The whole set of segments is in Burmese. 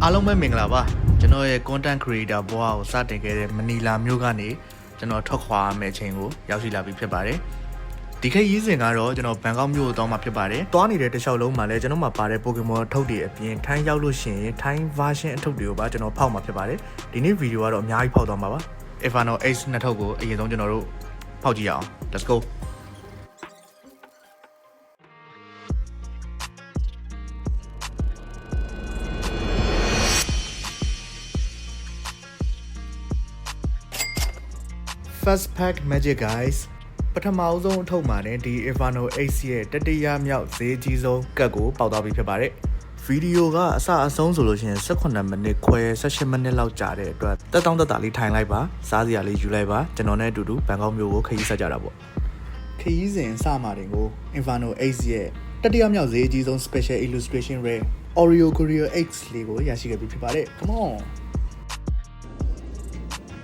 အားလုံးပဲမင်္ဂလာပါကျွန်တော်ရဲ့ content creator ဘဝကိုစတင်ခဲ့တဲ့မနီလာမြို့ကနေကျွန်တော်ထွက်ခွာမယ့်အချိန်ကိုရောက်ရှိလာပြီဖြစ်ပါတယ်ဒီခေတ်ရေးစဉ်ကတော့ကျွန်တော်ဘန်ကောက်မြို့ကိုတောင်းမှာဖြစ်ပါတယ်တွားနေတဲ့တစ်လျှောက်လုံးမှာလည်းကျွန်တော်မှာပါတဲ့ Pokemon အထုပ်တွေအပြင်ထိုင်းရောက်လို့ရှိရင်ထိုင်း version အထုပ်တွေကိုပါကျွန်တော်ဖောက်မှာဖြစ်ပါတယ်ဒီနေ့ဗီဒီယိုကတော့အများကြီးဖောက်သွားမှာပါ Inferno X နှစ်ထုပ်ကိုအရင်ဆုံးကျွန်တော်တို့ဖောက်ကြည့်ရအောင် Let's go First pack magic guys ပထမအဆုံးအထုပ်မှာနဲ့ဒီ Inferno X ရဲ့တတိယမြောက်ဈေးကြီးဆုံးကတ်ကိုပေါက်သွားပြီဖြစ်ပါတယ်ဗီဒီယိုကအစအဆုံးဆိုလို့ရှိရင်18မိနစ်ခွဲ18မိနစ်လောက်ကြာတဲ့အတွက်တက်တောင့်တက်တာလေးထိုင်လိုက်ပါစားစရာလေးယူလိုက်ပါကျွန်တော်နဲ့အတူတူဘန်ကောက်မြို့ကိုခရီးဆက်ကြတာပေါ့ခရီးစဉ်စမှာတင်ကို Inferno X ရဲ့တတိယမြောက်ဈေးကြီးဆုံး special illustration rare Oreo Courier X လေးကိုရရှိခဲ့ပြီဖြစ်ပါတယ် come on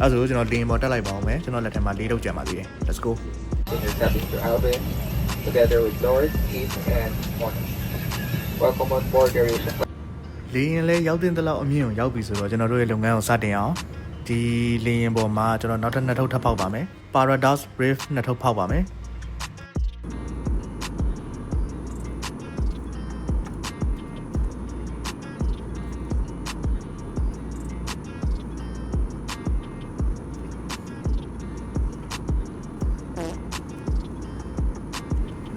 အဲ့ဆိုကျွန်တော်တင်ပေါ်တက်လိုက်ပါအောင်မယ်ကျွန်တော်လက်ထဲမှာ၄ထုတ်ကြံပါသေးတယ် let's go Intercepting to Alvin together with Lord, Keith, and Morton. Welcome on board the Aeration. လေရင်လဲရောက်တဲ့လောက်အမြင့်ကိုရောက်ပြီဆိုတော့ကျွန်တော်တို့ရဲ့လုပ်ငန်းကိုစတင်အောင်ဒီလေရင်ပေါ်မှာကျွန်တော်နောက်ထပ်2ထုတ်ထပ်ဖောက်ပါမယ် Paradox Brave 2ထုတ်ဖောက်ပါမယ်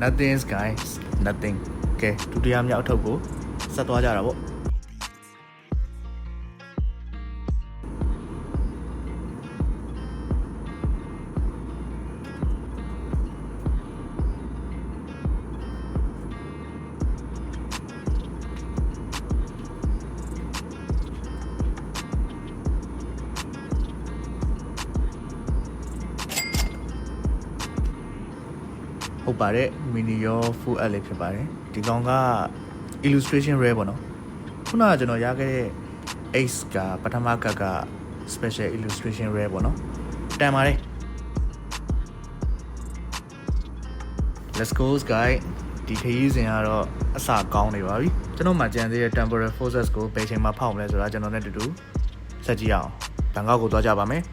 Nothing guys nothing ကဲဒုတိယမြောက်အထုပ်ကိုဆက်သွားကြတာပေါ့ဟုတ်ပါတယ် mini ရော full ad လေးဖြစ်ပါတယ်ဒီကောင်က illustration rare ပေါ့နော်ခုနကကျွန်တော်ရခဲ့တဲ့ Ace ကပထမကတ်က special illustration rare ပေါ့နော်တန်ပါတယ် let's go guys ဒီခရီးစဉ်ကတော့အစကောင်းနေပါပြီကျွန်တော်မှကြံသေးတဲ့ temporal forces ကိုဘယ်ချိန်မှဖောက်မလဲဆိုတာကျွန်တော်နဲ့တူတူဆက်ကြည့်အောင်ဘန်ကောက်ကိုသွားကြပါမယ်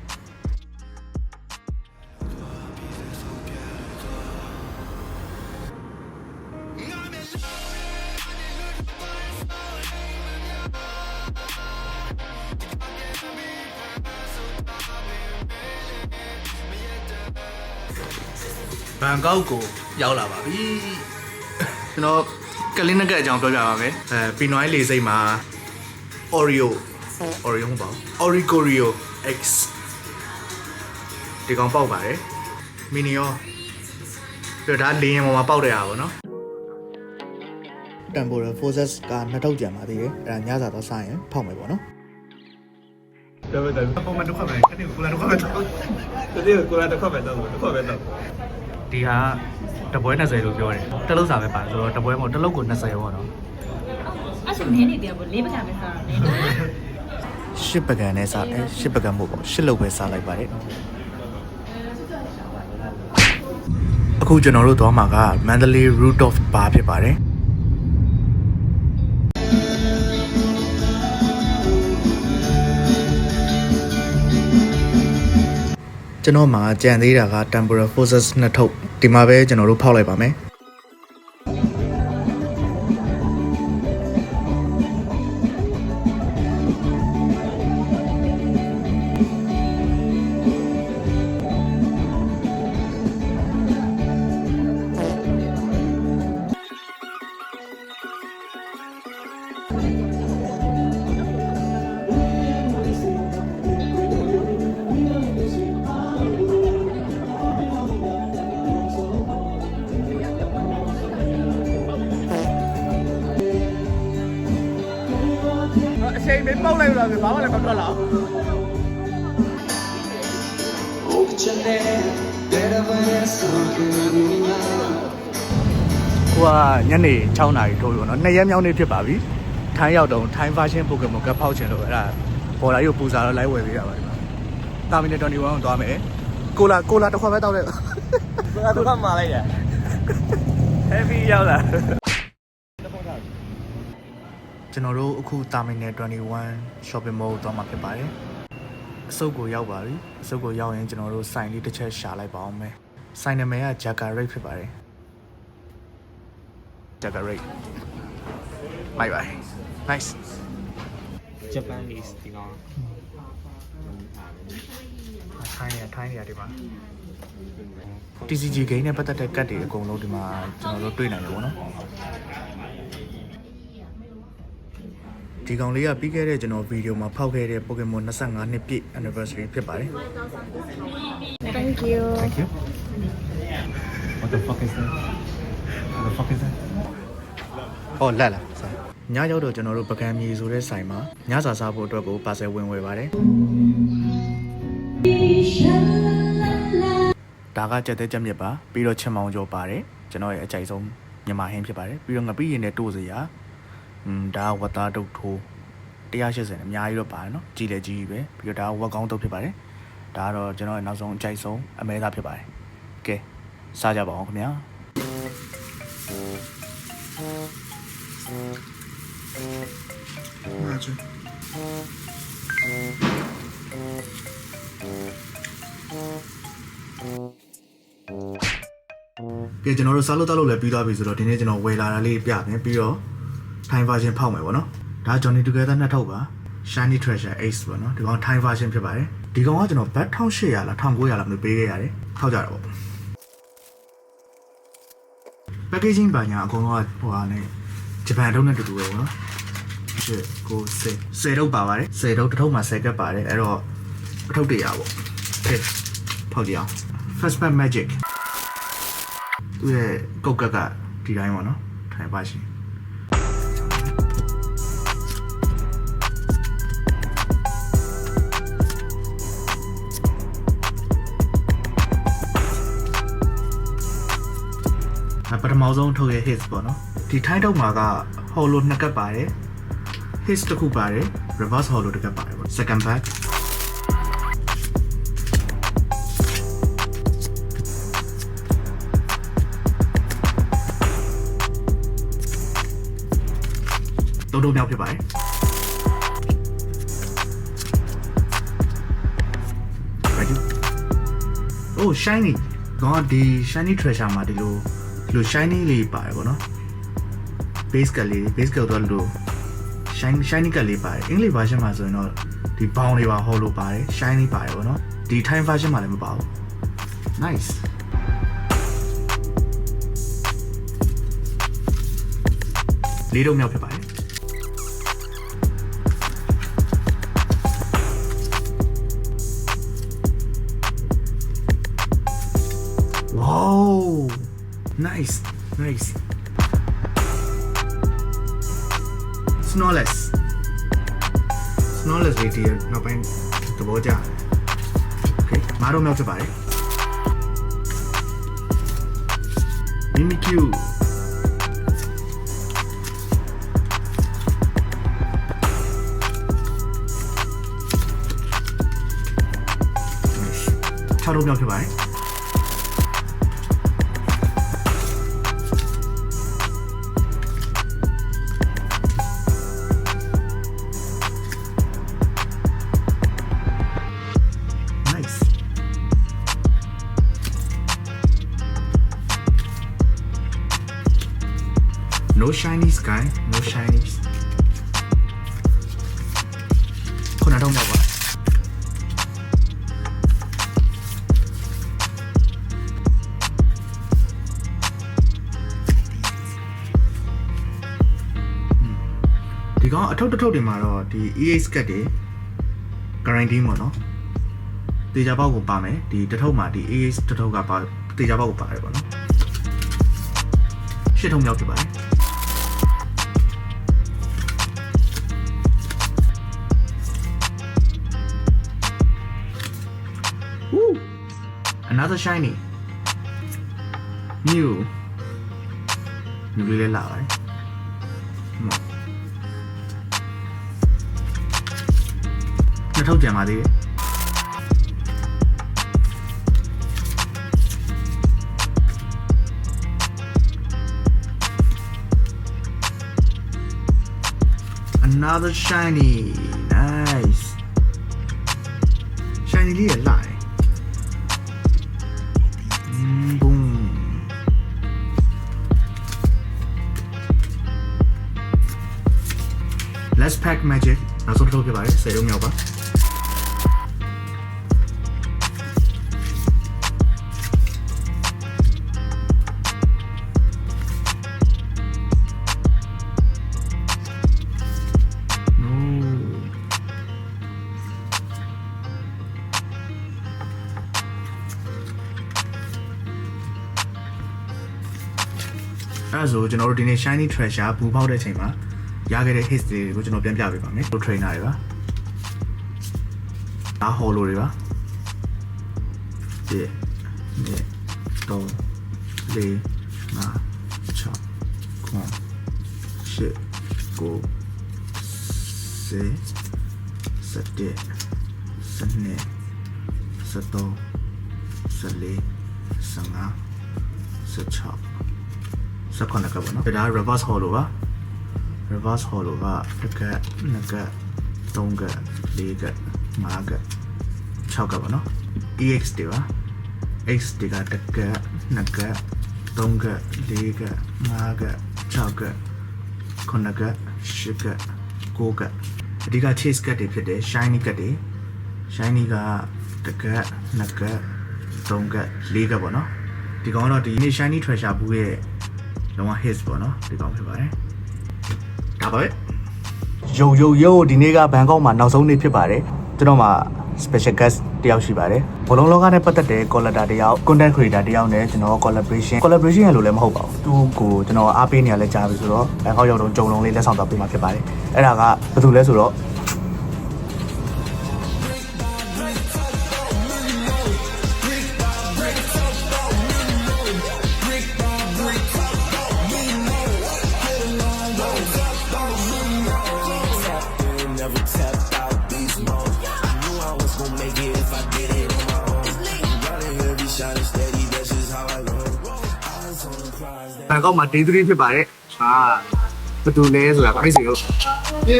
ဘန်ကောက်ကိုရောက်လာပါပြီကျွန်တော်ကလင်းနက်ကအကြောင်းပြောပြပါမယ်ပီနွိုင်းလေစိတ်မှာ Oreo ဟုတ်ပါဘူး Oreo Courier X ဒီကောင်ပေါက်ပါတယ် mini ရောပြဒါလင်းရင်ပေါ်မှာပေါက်တဲ့အားပေါ့နော် Temporal Forces က2ထုတ်ကြံပါသေးတယ်အဲ့ဒါညစာတော့စားရင်ဖောက်မယ်ပေါ့နော်တော်တော်ပုံမှန်တစ်ခွက်ပဲအဲ့ဒီကိုလာတစ်ခွက်ပဲတော့ဒီဟာတပွဲ20လို့ပြောတယ်တလုံးစာပဲပါဆိုတော့တပွဲမို့တလုံးကို20ပေါ့နော်အဲ့ဆိုနင်းနေတယ်ဗော၄ပကံပဲစားတာနင်း10ပကံနဲ့စား10ပကံမို့ပေါ့10လောက်ပဲစားလိုက်ပါတယ်အခုကျွန်တော်တို့သွားမှာက Mandalay Rooftop Bar ဖြစ်ပါတယ်ကျွန်တော်မှာကြံသေးတာက Temporal Forces 2ထုတ်ဒီမှာပဲကျွန်တော်တို့ဖောက်လိုက်ပါမယ်အချိန်မပေါက်လိုက်လို့ဆိုဘာမှလည်းမထွက်လာဘူးဟိုကညနေ6နာရီထိုးပြီပေါ့နော်2ရက်မြောက်နေ့ဖြစ်ပါပြီထိုင်းရောက်တော့ထိုင်း version Pokemon ကဖောက်ချင်လို့အဲ့ဒါပေါ်လာရုပ်ပူစာတော့ live ဝယ်ပေးရပါတယ်တာမီနယ်21ကိုသွားမယ်ကိုလာတစ်ခွက်ပဲတောက်တဲ့ကိုလာတစ်ခွက်မှာလိုက်ရ heavy ရောက်လာ ကျွန်တော်တို့အခု Terminal 21 Shopping Mall သွားမှာဖြစ်ပါတယ်အစုပ်ကိုရောက်ပါပြီအစုပ်ကိုရောက်ရင်ကျွန်တော်တို့ဆိုင်လေးတစ်ချက်ရှာလိုက်ပါအောင်မယ်ဆိုင်နာမည်က Jaga Rate ဖြစ်ပါတယ် Jaga Rate bye bye nice Japanese ဒီကောင် ထိုင်းနေရဒီမှာ TCG game နဲ့ပတ်သက်တဲ့ကတ်တွေအကုန်လုံးဒီမှာကျွန်တော်တို့တွေ့နိုင်တယ်ပေါ့နော်ဒီကောင်လေးကပြီးခဲ့တဲ့ကျွန်တော်ဗီဒီယိုမှာဖောက်ခဲ့တဲ့ Pokemon 25နှစ်ပြည့် anniversary ဖြစ်ပါတယ် Thank you Thank you What the fuck is that What the fuck is that ဟောလက်လာညရောက်တော့ကျွန်တော်တို့ပကံမြေဆိုတဲ့ဆိုင်မှာညစာစားဖို့အတွက်ကိုပါဆယ်ဝင်ဝယ်ပါတယ်ဒါကကြက်တဲ့ကြက်မြစ်ပါပြီးတော့ချင်မောင်ကျော်ပါတယ်ကျွန်တော်ရဲ့အကြိုက်ဆုံးမြန်မာဟင်းဖြစ်ပါတယ်ပြီးတော့ငပိရင်နဲ့တိုးစရာဒါကဝတ်သားတုတ်ထိုး180အများကြီးတော့ပါတယ်နော်ကြီးလေကြီးပဲပြီးတော့ဒါကဝက်ကောင်းတုတ်ဖြစ်ပါတယ်ဒါကတော့ကျွန်တော်ရဲ့နောက်ဆုံးအကြိုက်ဆုံးအမဲသားဖြစ်ပါတယ်ကဲစားကြပါအောင်ခင်ဗျာ맞아.ကဲကျွန်တော်တို့စားလို့တောက်လို့လည်းပြီးသွားပြီဆိုတော့ဒီနေ့ကျွန်တော်ဝယ်လာတာလေးပြမယ်ပြီးတော့ Thai version ဖောက်မယ်ပေါ့နော်ဒါ Johnny Together နှစ်ထုပ်ပါ Shiny Treasure Ace ပေါ့နော်ဒီကောင် Thai version ဖြစ်ပါတယ်ဒီကောင်ကကျွန်တော် bat 1800လား1900လားမသိပေးခဲ့ရတယ်ထောက်ကြတာပေါ့ packaging ပါညာအကုန်လုံးကဟိုဟာနဲ့ဂျပန်တုံးနဲ့တူတူပဲပေါ့နော်ကို10ထုပ်ပါပါတယ်10ထုပ်တစ်ထုပ်မှာ10ကပ်ပါတယ်အဲ့တော့အထုပ်100ပေါ့ကဲဖောက်ကြည့်အောင် First Pack Magic သူရဲ့ကုတ်ကတ်ကဒီတိုင်းပေါ့နော်ထိုင်ပါရှင်ပထမဆုံးထုတ်ရဲ့ hits ပေါ့နော်ဒီထိုင်းထုပ်မှာက hollow 2ကပ်ပါတယ်hits တစ်ခုပါတယ် reverse hollow တစ်ကပ်ပါတယ်ပေါ့ second pack သုံးလုံးမြောက်ဖြစ်ပါတယ် ready oh shiny တော့ဒီ shiny treasure မှာဒီလို shiny လေးပါတယ်ပေါ့နော် base ကလေး base ကတော့လို့ shiny ကလေးပါတယ်အင်္ဂလိပ် version မှာဆိုရင်တော့ဒီ bound တွေပါ hollow ပါတယ် shiny ပါတယ်ပေါ့နော်ဒီ Thai version မှာလည်းမပါဘူး nice လေးလုံးမြောက်ဖြစ်ပါတယ်Wow nice Snorlax လေးဒီနောက်ပိုင်းသဘောကျတယ် Okay မားတော့မြောက်ဖြစ်ပါတယ် Mimikyu6လုံးမြောက်ဖြစ်ပါတယ်No shinies guy, no shinies. ခုနတော့မပါဒီကောင်အထုပ်တစ်ထုပ်တွေမှာတော့ဒီ EX ကတ်တွေ guarantee ပေါ့နော်တေချာပေါက်ကိုပါမယ်ဒီတစ်ထုပ်မှာဒီ EX တစ်ထုပ်ကပါတေချာပေါက်ကိုပါတယ်ပေါ့နော်ရှစ်ထုပ်မြောက်ဖြစ်ပါတယ်Another shiny. New. Newလေးလာပါတယ်။နှစ်ထုပ်ကြံပါသေးတယ်။ another shiny nice shiny လေးရလာတယ် boom let's pack magic နောက်ဆုံးတစ်ထုပ်ဖြစ်ပါတယ်10ရုံမြောက်ပါအဲ့ဆိုကျွန်တော်တို့ဒီနေ့ shiny treasure ဘူပေါက်တဲ့အချိန်မှာရခဲ့တဲ့ hits တွေကိုကျွန်တော်ပြန်ပြပေးပါမယ်။ trainer တွေပါ။ဒါ hollow တွေပါ။1 2 3 4 5 6 9 10 9 10 11 12 13 14 15 16 19 ကပေါ့နော်ဒါ reverse hollow ပါ reverse hollow ကတစ်ကက်နှစ်ကက်သုံးကက်လေးကက်ငါးကက်6ကက်ပေါ့နော် EX တွေပါ X တွေကတစ်ကက်နှစ်ကက်သုံးကက်လေးကက်ငါးကက်6ကက်9ကက်10ကက်9ကက်အဓိက chase ကက်တွေဖြစ်တယ် shiny ကက်တွေ shiny ကတစ်ကက်နှစ်ကက်သုံးကက်လေးကက်ပေါ့နော်ဒီကောင်တော့ဒီနေ့ shiny treasure ဘူးရဲ့လုံးဝ hits ပေါ့နော်ဒီကောင်ဖြစ်ပါတယ်ဒါပါပဲယုံဒီနေ့ကဘန်ကောက်မှာနောက်ဆုံးနေ့ဖြစ်ပါတယ်ကျွန်တော်မှာ special guest တယောက်ရှိပါတယ်ဘောလုံးလောကနဲ့ပတ်သက်တဲ့ collator တယောက် content creator တယောက်နဲ့ကျွန်တော် collaboration ရလို့လည်းမဟုတ်ပါဘူးသူကိုကျွန်တော်အားပေးနေရလဲကြားပြီဆိုတော့ဘန်ကောက်ရောက်တော့ဂျုံလုံးလေးလက်ဆောင်တော့ပေးမှာဖြစ်ပါတယ်အဲ့ဒါကဘာလို့လဲဆိုတော့ဘန်ကောက်မှာ day 3ဖြစ်ပါတယ်ဟာဘယ်သူလဲဆိုတာခိုင်းစီလို့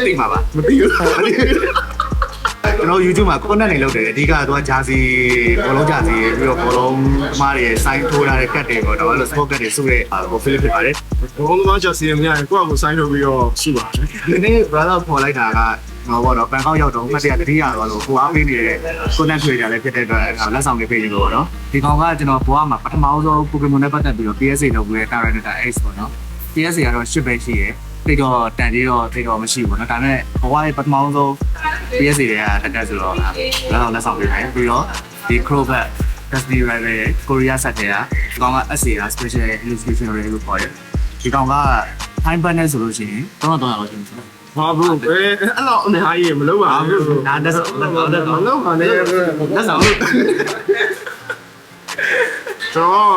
သိမှာပါမသိဘူးကျွန်တော် YouTube မှာ content တွေလုပ်တယ်အဓိကတော့ဂျာစီဘောလုံးဂျာစီပြီးတော့ဘောလုံးအမားတွေ sign ထိုးထားတဲ့ကတ်တွေပေါ့နော်အဲ့လို sport ကတ်တွေစုတဲ့ဟို Philip ဖြစ်ပါတယ်ဘောလုံးသမားဂျာစီတွေများရင်ကိုယ့်အကို sign ထိုးပြီးတော့စုပါတယ်ဒီနေ့ brother ခေါ်လိုက်တာကဟောပေါ့နော်ဘန်ကောက်ရောက်တော့မှတ်တရတတိယတော့လို့ကိုအားပေးနေတဲ့ content creator လည်းဖြစ်တဲ့အတွက်လက်ဆောင်လေးပေးလို့ပေါ့နော်ဒီကောင်ကကျွန်တော်ဘွားမှာပထမဆုံး Pokemon နဲ့ပတ်သက်ပြီးတော့ PSA လုပ်ပြီးတဲ့ Tyranitar X ပေါ့နော် PSA ကတော့10ပဲရှိရယ်တိတ်တော့တန်သေးတော့မရှိဘူးပေါ့နော်ဒါပေမဲ့ဘွားရဲ့ပထမဆုံး PSA တွေကတက်ဆိုတော့လက်ဆောင်ပေးတယ်ပြီးတော့ဒီ Crobat Dusty Rival Korea ဆက်တဲ့ဒီကောင်က SA က special illustration တွေကိုခေါ်တယ်ဒီကောင်က time band နဲ့ဆိုလို့ရှိရင်300လောက်ရှိတယ်ဟာဘူးအဲ့လောက်အနေဟာကြီးမလုပ်ပါဘူးဒါတက်ဆောင်မလုပ်ပါနဲ့တက်ဆောင်ကျွန်တော်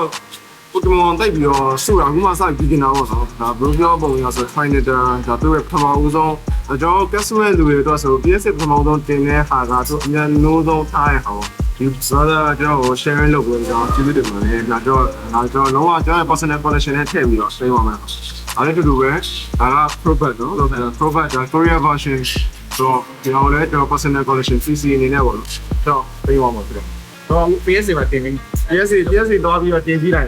Pokemon တိုက်ပြီးတော့စုတာအခုမှစပြီးกินတာပေါ့ဆိုဒါဘယ်လိုပြောပုံရဆို Final ဒါသူ့ရဲ့ပထမဦးဆုံးကျွန်တော်ကက်ဆူရဲ့လူတွေတော့ဆို PS ပထမဆုံးတင်တဲ့ဟာကသူအများနိုးဆုံးထားရအောင်ဒီစားတာကျွန်တော် sharing လုပ်ပြီးတော့ကျေးဇူးတင်ပါတယ်နောက်တော့လုံးဝကျွန်တော် personal collection နဲ့ထည့်ပြီးတော့ share ပါမယ်အားလည်းတူတူပဲဒါက Probat နော် Probat က Korea version ဆိုတော့ဒီအောင်လည်းကျွန်တော် personal collection CC အနေနဲ့ပေါ့နော်တော့ပေးပါမှာဖြစ်တယ်တော့ PS မှာတင်ပြီး PS တော့ပြီးတော့တင်ပြီးလိုက်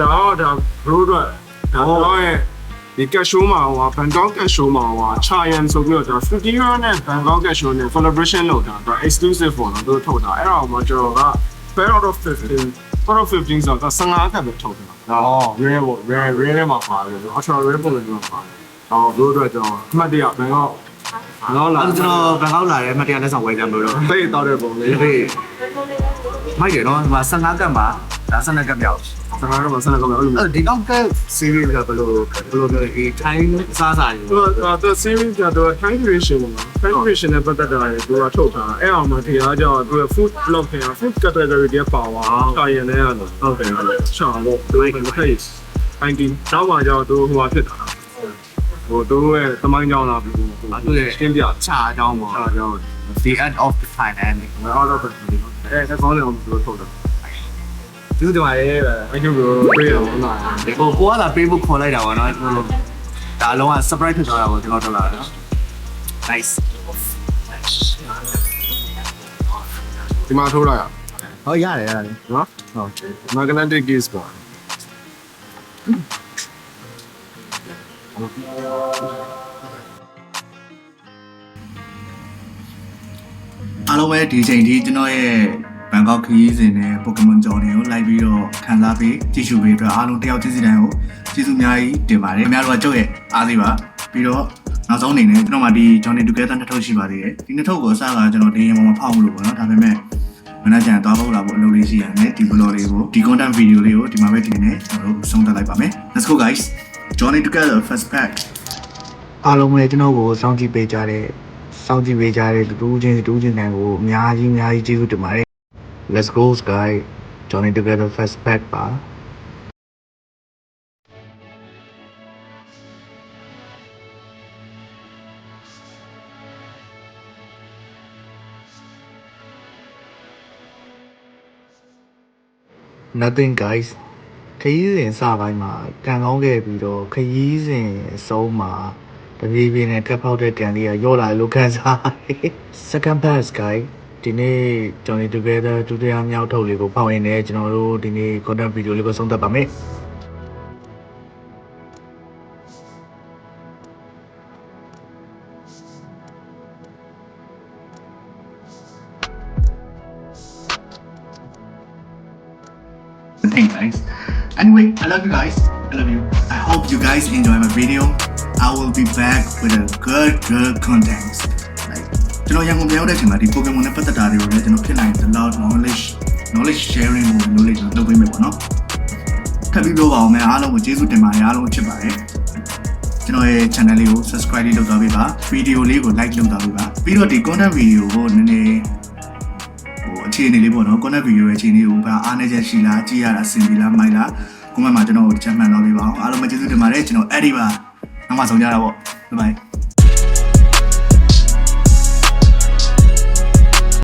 ဒါ bro တော့ဒါရဲ့ဒီ cash show မှာဟို Bangkok cash show မှာဟို Chayan ဆိုပြီးတော့50 euro နဲ့ Bangkok cash show နဲ့ collaboration လုပ်တာဒါ exclusive ပေါ့နော်သူထုတ်တာအဲ့တော့မှကျွန်တော်က pair out of 15 out of 15ဆိုတော့15ခက်ပဲထုတ်တာဟော real နဲ့မှာပါတယ် ultra real ပုံစံမျိုးမှာဟော bro တော့ကျွန်တော်အမှတ်တရ Bangkok နော်လာကျွန်တော်ဘန်ကောက်လာတယ်အမှတ်တရလက်ဆောင်ဝယ်ကြလို့တော့တိတ်တောက်တဲ့ပုံလေးမိုက်ရနော်ဒီမှာ15ကတ်မှာဒါ12ကတ်မြောက်15ကတ်မှာ12ကတ်မြောက်အဲ့ဒီကောက်က series ကဘယ်လိုပြောလဲဒီ time စားစားတွေသူ series ကတော့ time duration ပေါ့နော် time duration နဲ့ပတ်သက်တာတွေသူကထုတ်တာအဲ့အောင်မှာတရားကြောင့်သူ food blog ထဲ food category တွေပါသွားတာရင်လည်းဟုတ်တယ်ရှာလို့သူက face finding တော့မှကြောင့်သူဟိုဖြစ်တာဟိုသူရဲ့သမိုင်းကြောင်းလာပြီးသူရဲ့ရှင်းပြချာအကြောင်းပေါ့ချာအကြောင်း the end of the dynamic out of the အဲ့ဒါကောင်းတယ်အောင်သူထုတ်တာသူတို့ကလည်းအဲ့လိုပြေးအောင်လာကိုကလာပေးဖို့ခေါ်လိုက်တာပေါ့နော်ဒါအလုံးက surprise ဖြစ်သွားတာပေါ့ကျွန်တော်တို့လာနော် nice ဒီမှာထိုးလိုက်ရ ဟောရတယ်ရတယ် နော် ဟုတ် magnetic case ပေါ့ အားလုံးပဲဒီချိန်ဒီကျွန်တော်ရဲ့ဘန်ကောက်ခရီးစဉ်နဲ့ Pokemon ကြော်တွေကိုလိုက်ပြီးတော့ခံစားပြီးကြည့်ရှုပေးအတွက်အားလုံးတယောက်ချင်းစီတိုင်းကိုကျေးဇူးအများကြီးတင်ပါတယ်ခင်ဗျားတို့ကကြုတ်ရဲ့အားစီပါပြီးတော့နောက်ဆုံးအနေနဲ့ကျွန်တော်မှဒီ Johnny Together နှစ်ထုပ်ရှိပါသေးတယ်ဒီနှစ်ထုပ်ကိုအစကကျွန်တော်တင်ရင်မဖောက်ဘူးလို့ပေါ့နော်ဒါပေမဲ့မနက်ကျန်သွားဖို့လာဖို့အလုပ်လေးရှိရတယ်ဒီ blog လေးကိုဒီ content video လေးကိုဒီမှာပဲတင်နေကျွန်တော်တို့ဆုံးသက်လိုက်ပါမယ် let's go guys Johnny Together first pack အားလုံးပဲကျွန်တော်ကိုစောင့်ကြည့်ပေးကြတဲ့တူးချင်းတိုင်းကိုအများကြီးကျေးဇူးတင်ပါတယ် let's go guys Johnny Together first pack ပါ nothing guys ခရီးစဉ်စပိုင်းမှာကံကောင်းခဲ့ပြီးတော့ခရီးစဉ်အဆုံးမှာတပြေးပြေးနဲ့တက်ဖောက်တဲ့တန်လေးကရော့လာလို့ခံစားရတယ် second pass guys ဒီနေ့ Johnny Together ဒုတိယမြောက်ထုတ်လေးကိုပေါင်ရင်လည်းကျွန်တော်တို့ဒီနေ့ content video လေးကိုဆုံးသက်ပါမယ်Thanks guys. Anyway, I love you guys. I love you. I hope you guys enjoy my video. I will be back with a good content. Like, ကျွန်တော်ရန်ကုန်ပြောင်းတဲ့အချိန်မှာဒီ Pokemon နဲ့ပတ်သက်တာတွေကိုလည်းကျွန်တော်ဖြစ်နိုင်တဲ့ knowledge sharing ကို knowledge လုပ်ပေးမယ်ပေါ့နော်။ထပ်ပြီးပြောပါအောင်မယ်အားလုံးကိုကျေးဇူးတင်ပါတယ်အားလုံးချစ်ပါတယ်။ကျွန်တော်ရဲ့ channel လေးကို subscribe လေးလုပ်သွားပေးပါ။ video လေးကို like လုပ်သွားပေးပါ။ပြီးတော့ဒီ content video ကိုနည်းနည်းအခြေအနေလေးပေါ့နော် content video ရဲ့အခြေအနေကိုအားနည်းချက်ရှိလားကြည့်ရတာအဆင်ပြေလားမိုက်လား comment မှာကျွန်တော်ကိုချက်မှန်တော့ပေးပါအောင်အားလုံးပဲကျေးဇူးတင်ပါတယ်ကျွန်တော်အဲ့ဒီပါနောက်မှဆုံးကြတာပေါ့ bye bye